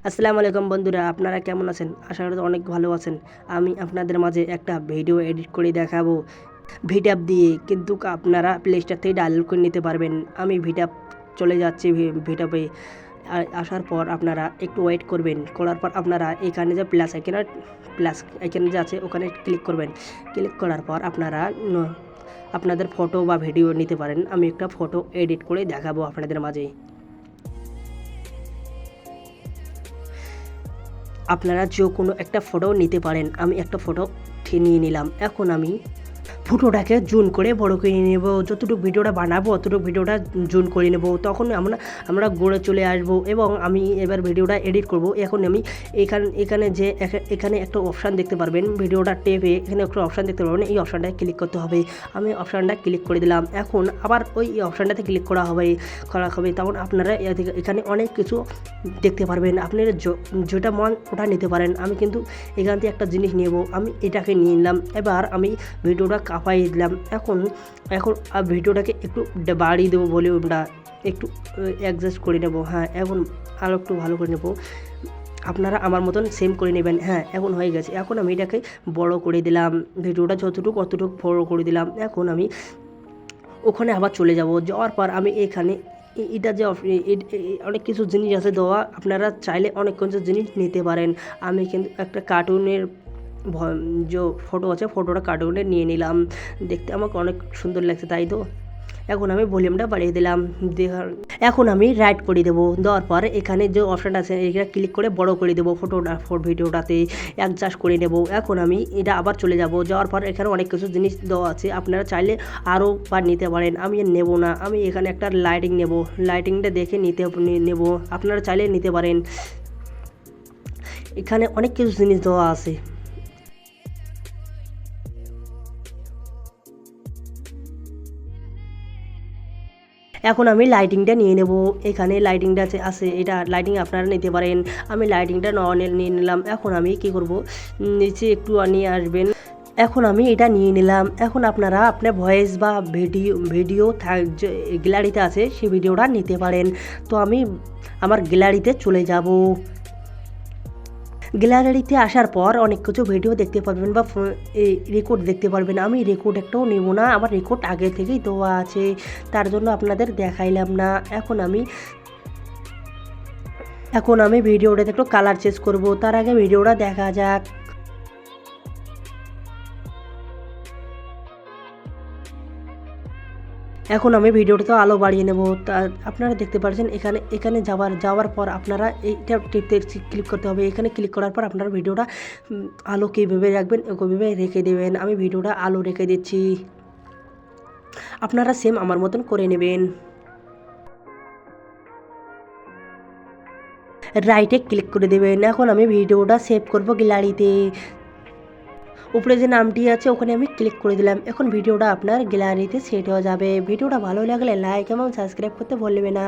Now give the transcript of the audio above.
আসসালামু আলাইকুম বন্ধুরা, আপনারা কেমন আছেন? আশা করি অনেক ভালো আছেন। আমি আপনাদের মাঝে একটা ভিডিও এডিট করে দেখাবো ভিটআপ দিয়ে, কিন্তু আপনারা প্লে স্টোর থেকে ডাউনলোড করে নিতে পারবেন। আমি ভিটআপ চলে যাচ্ছি, ভিটআপে আসার পর আপনারা একটু ওয়েট করবেন। করার পর আপনারা এখানে যে প্লাস আইকন যে আছে ওখানে ক্লিক করবেন। ক্লিক করার পর আপনারা আপনাদের ফটো বা ভিডিও নিতে পারেন। আমি একটা ফটো এডিট করে দেখাবো আপনাদের মাঝে। আপনারা যে কোনো একটা ফটো নিতে পারেন। আমি একটা ফটো নিয়ে নিলাম। এখন আমি ফটোটাকে জুম করে বড় করে নেব। যতটুকু ভিডিওটা বানাবো অতটুকু ভিডিওটা জুম করে নেব। তখন আমরা গড়ে চলে আসব এবং আমি এবার ভিডিওটা এডিট করব। এখন আমি এখানে একটা অপশান দেখতে পারবেন, ভিডিওটা টেপে এখানে একটা অপশান দেখতে পারবেন। এই অপশানটায় ক্লিক করতে হবে। আমি অপশানটা ক্লিক করে দিলাম। এখন আবার ওই অপশানটাতে ক্লিক করা হবে তখন আপনারা এখানে অনেক কিছু দেখতে পারবেন। আপনারা যেটা মন ওটা নিতে পারেন। আমি কিন্তু এখান থেকে একটা জিনিস নেব, আমি এটাকে নিয়ে নিলাম। এবার আমি ভিডিওটা কাঁপাই দিলাম। এখন ভিডিওটাকে একটু বাড়িয়ে দেবো, ভলিউমটা একটু অ্যাডজাস্ট করে নেব। হ্যাঁ, এখন আরও একটু ভালো করে নেব। আপনারা আমার মতন সেম করে নেবেন। হ্যাঁ, এখন হয়ে গেছে। এখন আমি এটাকে বড় করে দিলাম, ভিডিওটা যতটুকু অতটুকু বড় করে দিলাম। এখন আমি ওখানে আবার চলে যাব। যাওয়ার পর আমি এখানে এটা যে অনেক কিছু জিনিস আছে দেওয়া, আপনারা চাইলে অনেক কিছু জিনিস নিতে পারেন। আমি কিন্তু একটা কার্টুনের যে ফটো আছে ফটোটা কার্টুনে নিয়ে নিলাম। দেখতে আমাকে অনেক সুন্দর লাগছে, তাই তো। এখন আমি ভলিউমটা বাড়িয়ে দিলাম। এখন আমি রাইট করে দেবো। দেওয়ার পর এখানে যে অপশানটা আছে এটা ক্লিক করে বড় করে দেবো ভিডিওটাতে অ্যাডজাস্ট করে নেব। এখন আমি এটা আবার চলে যাব। যাওয়ার পর এখানে অনেক কিছু জিনিস দেওয়া আছে, আপনারা চাইলে আরও বার নিতে পারেন। আমি নেব না, আমি এখানে একটা লাইটিং নেব। লাইটিংটা দেখে নেব, আপনারা চাইলে নিতে পারেন। এখানে অনেক কিছু জিনিস দেওয়া আছে। এখন আমি লাইটিংটা নিয়ে নেব। এখানে লাইটিংটা আছে, এটা লাইটিং আপনারা নিতে পারেন। আমি লাইটিংটা নিয়ে নিলাম। এখন আমি কি করব, নিচে একটু নিয়ে আসবেন। এখন আমি এটা নিয়ে নিলাম। এখন আপনারা আপনার ভয়েস বা ভিডিও যে গ্যালারিতে আছে সেই ভিডিওটা নিতে পারেন। তো আমি আমার গ্যালারিতে চলে যাব। গ্যালারিতে আসার পর অনেক কিছু ভিডিও দেখতে পারবেন বা রেকর্ড দেখতে পারবেন। আমি রেকর্ড একটাও নেব না, আমার রেকর্ড আগে থেকেই দেওয়া আছে, তার জন্য আপনাদের দেখাইলাম না। এখন আমি ভিডিওটাতে একটু কালার চেঞ্জ করব। তার আগে ভিডিওটা দেখা যাক। এখন আমি ভিডিওটাতে আলো বাড়িয়ে নেব। তা আপনারা দেখতে পাচ্ছেন এখানে যাওয়ার পর আপনারা এইটা টিপতে ক্লিক করতে হবে। এখানে ক্লিক করার পর আপনারা ভিডিওটা আলো কীভাবে রাখবেন ওইভাবে রেখে দেবেন। আমি ভিডিওটা আলো রেখে দিচ্ছি, আপনারা সেম আমার মতন করে নেবেন। রাইটে ক্লিক করে দেবেন। এখন আমি ভিডিওটা সেভ করব গ্যালারিতে। উপরে যে নামটি আছে ওখানে আমি ক্লিক করে দিলাম। এখন ভিডিওটা আপনার গ্যালারিতে সেট হয়ে যাবে। ভিডিওটা ভালো লাগলে লাইক এবং সাবস্ক্রাইব করতে ভুলবে না।